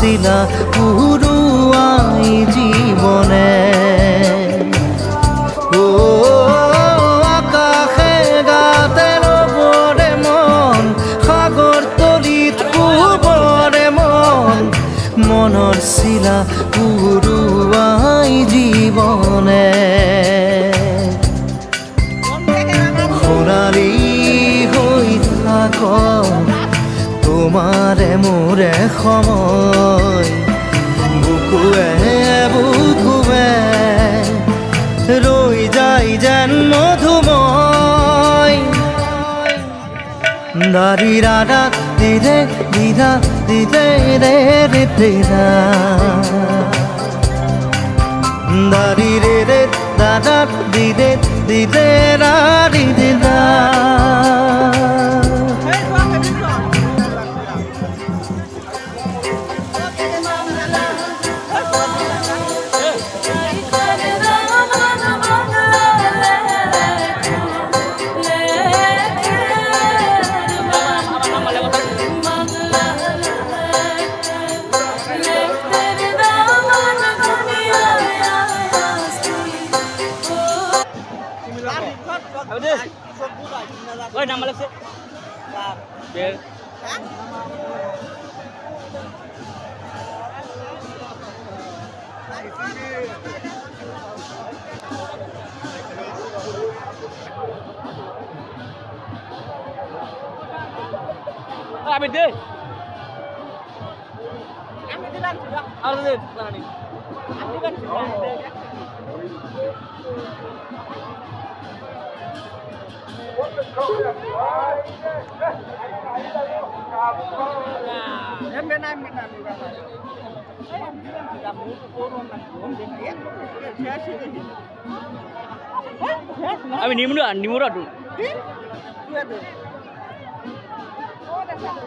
শিলা পুরুয়াই জীবনে ও আকাশে গাতে লবরে মন সাগর তলিত শুবরে মন মনৰ শিলা পুরুয়াই জীবনে সোণালী হৈ থাক তোমাৰে মোৰে সময় বুকুৱে বুকুৱে ৰৈ যায় যেন মধুময় দাৰি ৰাধা দিদে দিদা দিদে ৰে ৰে দিদা দাৰি ৰে ৰে দাদা দিদে দিদে ৰা দিদা Oi, nama lagi. Biar. Ambil deh. Ambil deh lan sudah. Ambil deh lan ini. Ambil kan sudah. Em bên này mình làm gì vậy? Em làm muốn cô luôn mà muốn gì vậy? Abi ni mana? Ni murah tu. Tu ada. Oh, dah sama.